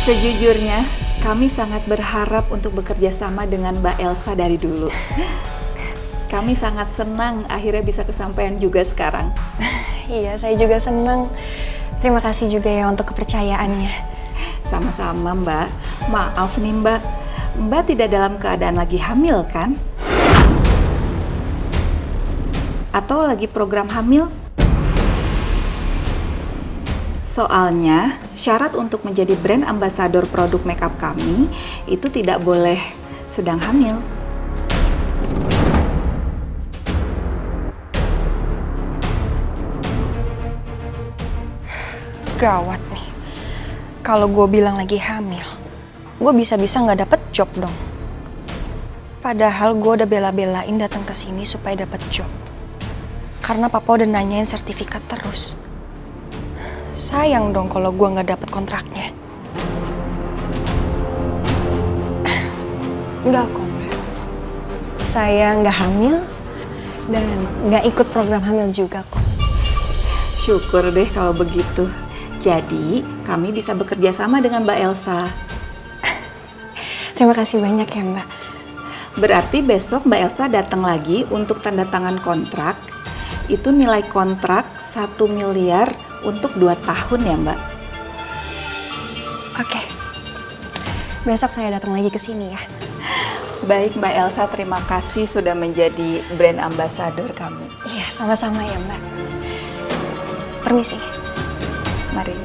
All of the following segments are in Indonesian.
Sejujurnya, kami sangat berharap untuk bekerja sama dengan Mbak Elsa dari dulu. Kami sangat senang akhirnya bisa kesampaian juga sekarang. Iya, saya juga senang. Terima kasih juga ya untuk kepercayaannya. Sama-sama, Mbak. Maaf nih, Mbak. Mbak tidak dalam keadaan lagi hamil, kan? Atau lagi program hamil? Soalnya, syarat untuk menjadi brand ambassador produk makeup kami itu tidak boleh sedang hamil. Gawat nih. Kalau gue bilang lagi hamil, gue bisa-bisa nggak dapet job dong. Padahal gue udah bela-belain datang ke sini supaya dapet job. Karena papa udah nanyain sertifikat terus. Sayang dong kalau gue nggak dapet kontraknya. Enggak kok, Mbak. Saya nggak hamil dan nggak ikut program hamil juga kok. Syukur deh kalau begitu. Jadi, kami bisa bekerja sama dengan Mbak Elsa. Terima kasih banyak ya, Mbak. Berarti besok Mbak Elsa datang lagi untuk tanda tangan kontrak. Itu nilai kontrak 1 miliar untuk 2 tahun ya, Mbak? Oke. Besok saya datang lagi ke sini ya. Baik Mbak Elsa, terima kasih sudah menjadi brand ambassador kami. Iya, sama-sama ya, Mbak. Permisi. Mari.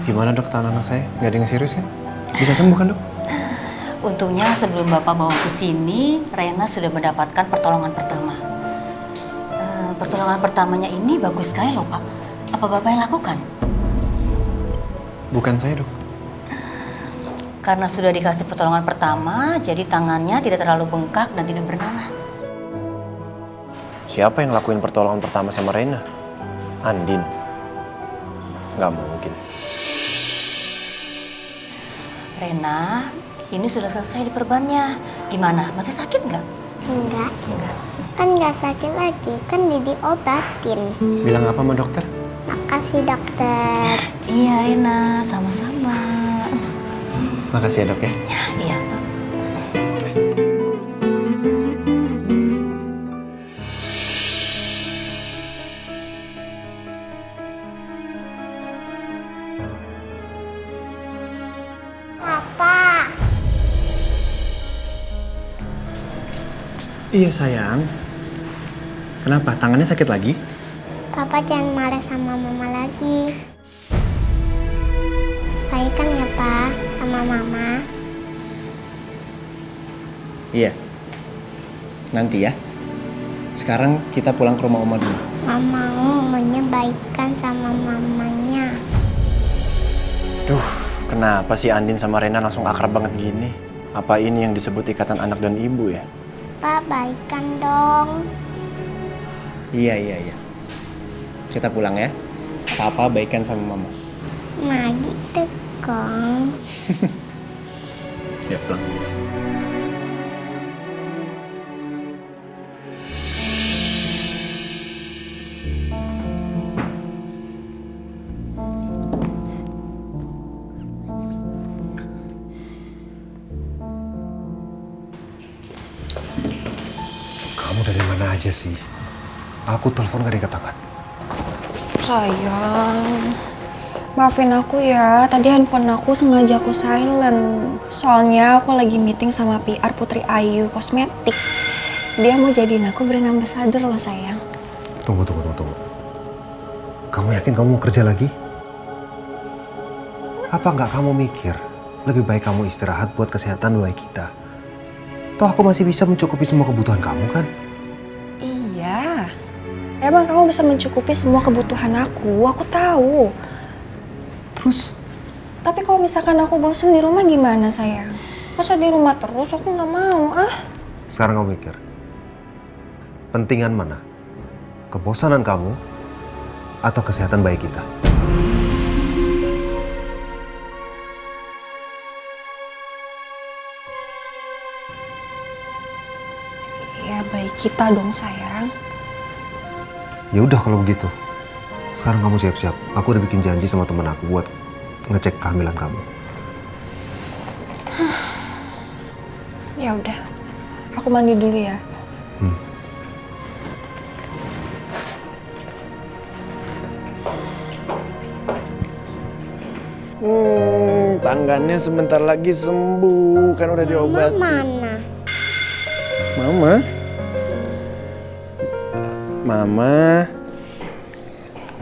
Gimana dok, tangan anak saya? Nggak ada yang serius kan? Bisa sembuh kan dok? Untungnya sebelum Bapak bawa ke sini, Rena sudah mendapatkan pertolongan pertama. Pertolongan pertamanya ini bagus sekali loh Pak. Apa Bapak yang lakukan? Bukan saya dok. Karena sudah dikasih pertolongan pertama, jadi tangannya tidak terlalu bengkak dan tidak bernanah. Siapa yang lakuin pertolongan pertama sama Rena? Andin? Nggak mungkin. Rena, ini sudah selesai diperbannya. Gimana? Masih sakit nggak? Enggak. Kan nggak sakit lagi, kan diobatin. Bilang apa sama dokter? Makasih dokter. Iya Rena, sama-sama. Makasih ya dok ya. Iya Pak. Papa. Iya sayang. Kenapa? Tangannya sakit lagi? Papa jangan marah sama mama lagi. Baik kan ya Pak sama mama? Iya. Nanti ya. Sekarang kita pulang ke rumah Oma dulu. Mama maunya baikan sama mamanya. Duh, kenapa sih Andin sama Rena langsung akrab banget gini? Apa ini yang disebut ikatan anak dan ibu ya? Pak baikan dong. Iya. Kita pulang ya. Papa baikan sama mama. Nah gitu kong. Ya pulang. Kamu dari mana aja sih? Aku telepon gak diangkat-angkat. Sayang, maafin aku ya. Tadi handphone aku sengaja aku silent. Soalnya aku lagi meeting sama PR Putri Ayu Kosmetik. Dia mau jadiin aku brand ambassador loh sayang. Tunggu. Kamu yakin kamu mau kerja lagi? Apa nggak kamu mikir lebih baik kamu istirahat buat kesehatan baik kita? Toh aku masih bisa mencukupi semua kebutuhan kamu kan? Iya. Emang kamu bisa mencukupi semua kebutuhan aku tahu. Terus? Tapi kalau misalkan aku bosen di rumah gimana sayang? Masa di rumah terus aku nggak mau Sekarang kamu mikir. Pentingan mana? Kebosanan kamu atau kesehatan bayi kita? Ya baik kita dong sayang. Ya udah kalau begitu. Sekarang kamu siap-siap. Aku udah bikin janji sama temen aku buat ngecek kehamilan kamu. Ya udah, aku mandi dulu ya. Tangannya sebentar lagi sembuh, kan udah diobati. Mana? Mama? Mama?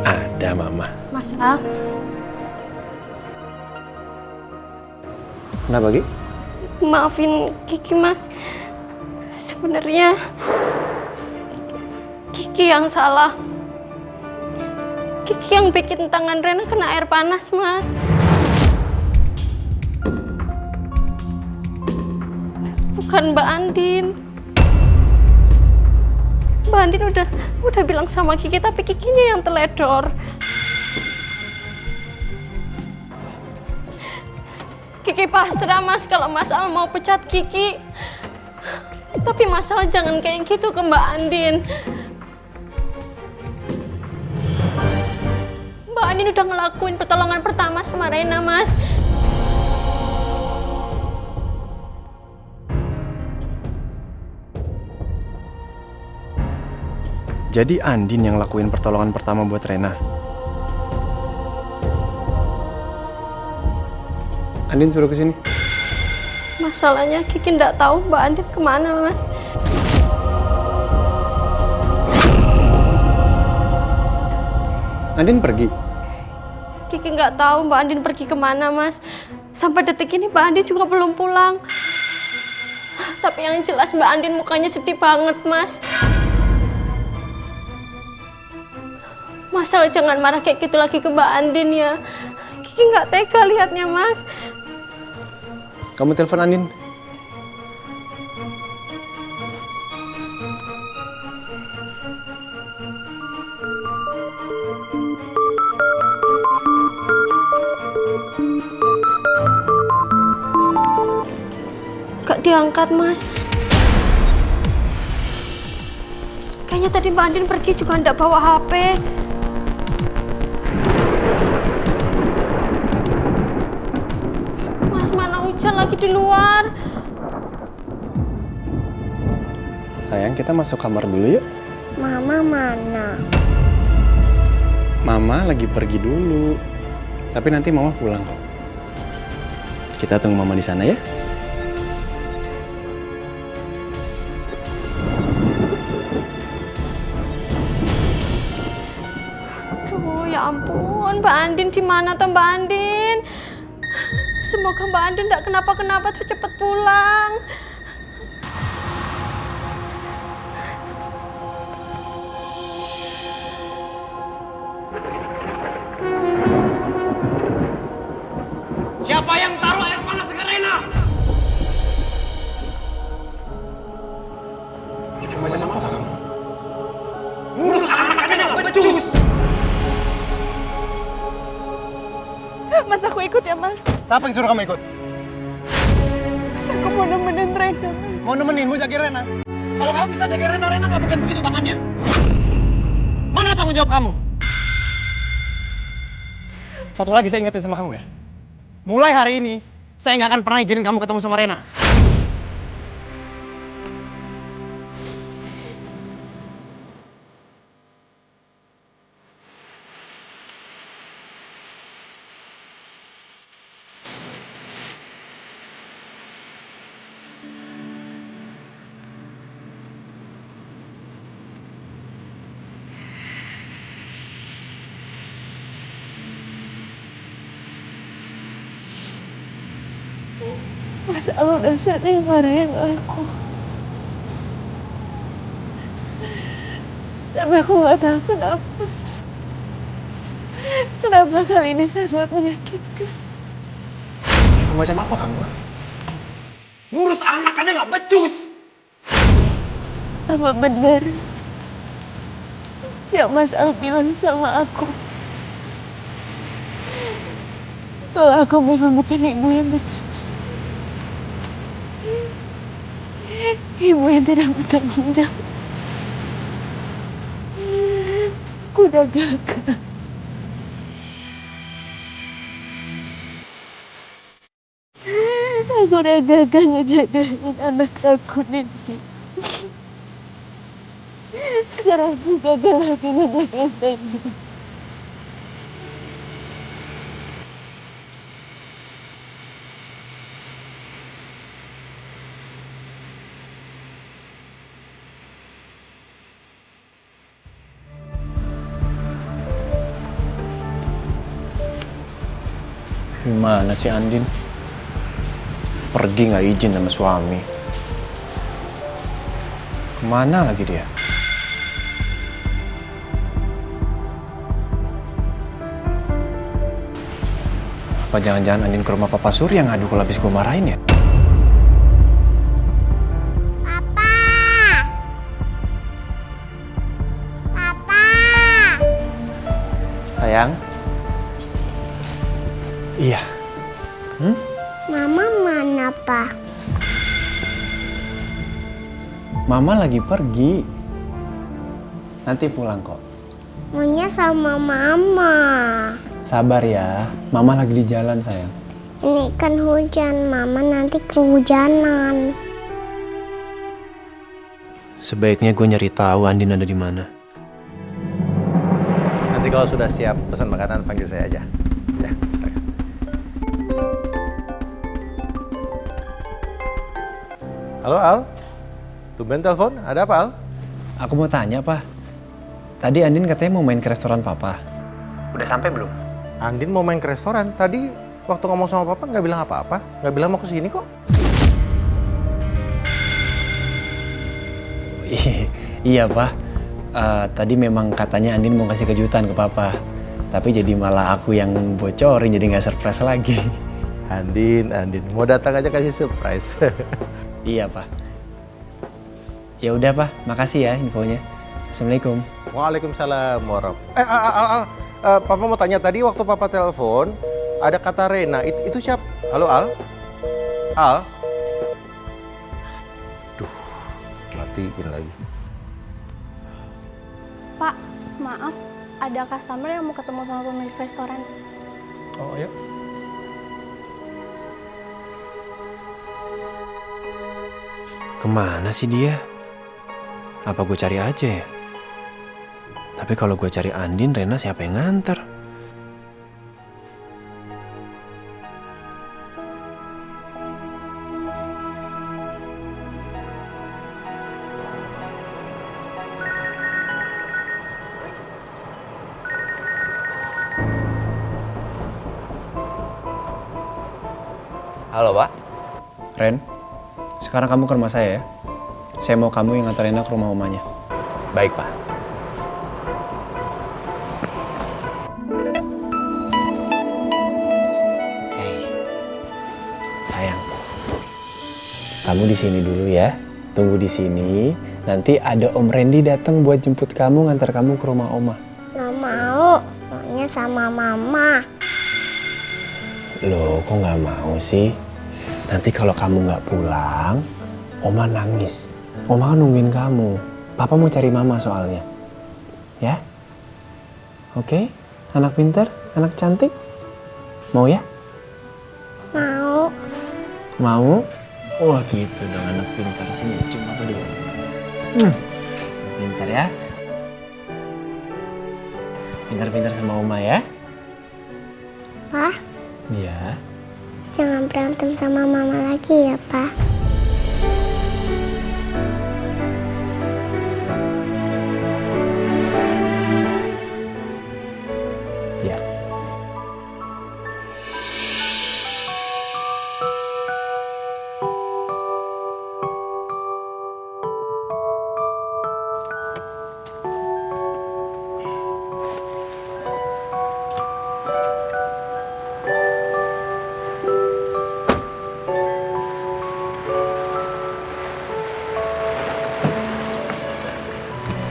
Ada Mama. Mas Al, Kenapa, Gi? maafin Kiki Mas. Sebenarnya Kiki yang salah. Kiki yang bikin tangan Rena kena air panas, Mas. Bukan Mbak Andin. Mbak Andin udah bilang sama Kiki, tapi Kikinya yang teledor. Kiki pasrah, Mas, kalau Mas Al mau pecat Kiki. Tapi Mas Al jangan kayak gitu ke Mbak Andin. Mbak Andin udah ngelakuin pertolongan pertama sama Rena, Mas. Jadi Andin yang lakuin pertolongan pertama buat Rena. Andin suruh kesini. Masalahnya Kiki nggak tahu Mbak Andin kemana, Mas. Andin pergi. Kiki nggak tahu Mbak Andin pergi kemana, Mas. Sampai detik ini Mbak Andin juga belum pulang. Tapi yang jelas Mbak Andin mukanya sedih banget, Mas. Masalah jangan marah kayak gitu lagi ke Mbak Andin ya. Kiki nggak tega lihatnya, Mas. Kamu telepon Andin. Gak diangkat, Mas. Kayaknya tadi Mbak Andin pergi juga nggak bawa HP. Mas, mana hujan lagi di luar. Sayang, kita masuk kamar dulu yuk. Mama mana? Mama lagi pergi dulu. Tapi nanti Mama pulang kok. Kita tunggu Mama di sana ya. Aduh, ya ampun, Mbak Andin di mana tuh Mbak Andin? Semoga Mbak Andin nggak kenapa-kenapa terus cepet pulang. Siapa yang taruh air panas ke Rena? Itu masih sama apa kamu? Ngurus anak aja nggak becus! Mas, aku ikut ya, Mas. Siapa yang suruh kamu ikut? Mas, aku mau nemenin Rena, Mas. Mau nemenin, mau jaga Rena? Kalau kamu bisa jaga Rena, Rena nggak bukan begitu tangannya. Mana tanggung jawab kamu? Satu lagi saya ingetin sama kamu ya. Mulai hari ini, saya nggak akan pernah izinin kamu ketemu sama Rena. Mas Al udah sering marahin aku. Tapi aku gak tahu kenapa. Kenapa kali ini sangat menyakitkan. Macam apa kamu? Ngurus anak aja nggak becus! Apa benar yang Mas Al bilang sama aku? Kalau aku memang bukan ibu yang becus. Ibu yang tidak bertanggung jawab. Aku udah gagal. Aku udah gagal ngejagain anak aku, Nindi. Sekarang aku gagal lagi ngejagain Nindi. Gimana sih Andin? Pergi nggak izin sama suami. Kemana lagi dia? Apa jangan-jangan Andin ke rumah Papa Surya ngadu kalau habis gue marahin ya? Papa! Papa! Sayang? Iya. Mama mana, Pa? Mama lagi pergi. Nanti pulang kok. Maunya sama Mama. Sabar ya, Mama lagi di jalan sayang. Ini kan hujan, Mama nanti kehujanan. Sebaiknya gue nyari tahu Andin ada di mana. Nanti kalau sudah siap pesan makanan panggil saya aja. Ya, silakan. Halo Al, tumben telepon, ada apa Al? Aku mau tanya, Pak. Tadi Andin katanya mau main ke restoran Papa. Udah sampai belum? Andin mau main ke restoran, tadi waktu ngomong sama Papa nggak bilang apa-apa, nggak bilang mau kesini kok. Iya, Pak. Tadi memang katanya Andin mau kasih kejutan ke Papa. Tapi jadi malah aku yang bocorin, jadi nggak surprise lagi. Andin, mau datang aja kasih surprise. Iya, Pak. Ya udah, Pak. Makasih ya infonya. Assalamualaikum. Waalaikumsalam warahmatullahi. Papa mau tanya tadi waktu Papa telepon ada kata Rena. Itu siapa? Halo Al? Al? Duh, matiin lagi. Pak, maaf, ada customer yang mau ketemu sama pemilik restoran. Oh, ya. Kemana sih dia? Apa gue cari aja ya? Tapi kalau gue cari Andin, Rena siapa yang nganter? Halo, Pak. Ren, sekarang kamu ke rumah saya ya. Saya mau kamu yang nganter Rena ke rumah omanya. Baik, Pak. Hei, sayang. Kamu di sini dulu ya. Tunggu di sini. Nanti ada Om Randy datang buat jemput kamu, ngantar kamu ke rumah Oma. Nggak mau, maunya sama Mama. Loh, kok nggak mau sih? Nanti kalau kamu nggak pulang, Oma nangis. Oma kan nungguin kamu. Papa mau cari Mama soalnya. Ya? Oke? Anak pintar? Anak cantik? Mau ya? Mau. Mau? Wah gitu dong anak pintar. Sini cium apa dulu. Pintar ya? Pintar-pintar sama Oma ya? Pa, Iya. jangan berantem sama Mama lagi ya, Pa. Iya.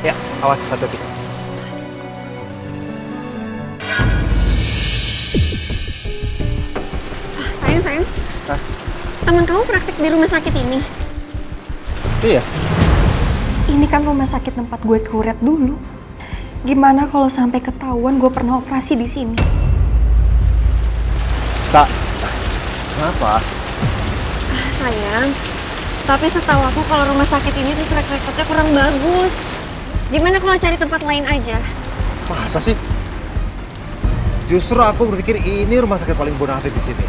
Ya, awas satu kita. Sayang. Teman kamu praktek di rumah sakit ini. Iya. Ini kan rumah sakit tempat gue kuret dulu. Gimana kalau sampai ketahuan gue pernah operasi di sini? Sa, kenapa? Sayang, tapi setahu aku kalau rumah sakit ini tuh track recordnya kurang bagus. Gimana kalau cari tempat lain aja? Masa sih? Justru aku berpikir ini rumah sakit paling bonafit di sini.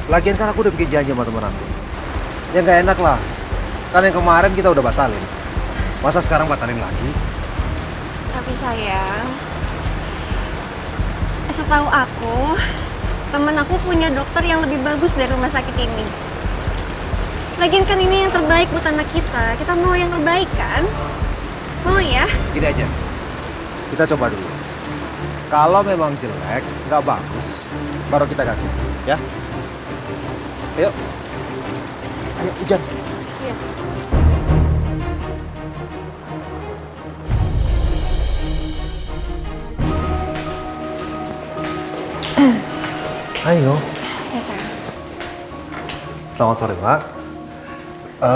Lagian kan aku udah bikin janji sama teman aku. Ya nggak enak lah. Kan yang kemarin kita udah batalin. Masa sekarang batalin lagi? Tapi sayang, setahu aku, temen aku punya dokter yang lebih bagus dari rumah sakit ini. Lagian kan ini yang terbaik buat anak kita. Kita mau yang terbaik kan? Mau ya? Gini aja. Kita coba dulu. Kalau memang jelek, nggak bagus, baru kita ganti. Ya? Ayo. Ayo, hujan. Iya, sih. Ayo. Ya sayang. Selamat sore, Pak.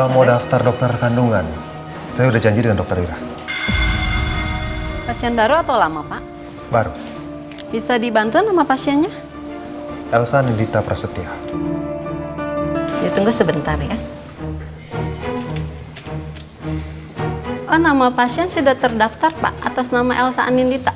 Mau daftar dokter kandungan. Saya udah janji dengan dokter Ira. Pasien baru atau lama, Pak? Baru. Bisa dibantu nama pasiennya? Elsa Nindita Prasetya. Ditunggu sebentar ya. Oh, nama pasien sudah terdaftar, Pak, atas nama Elsa Anindita.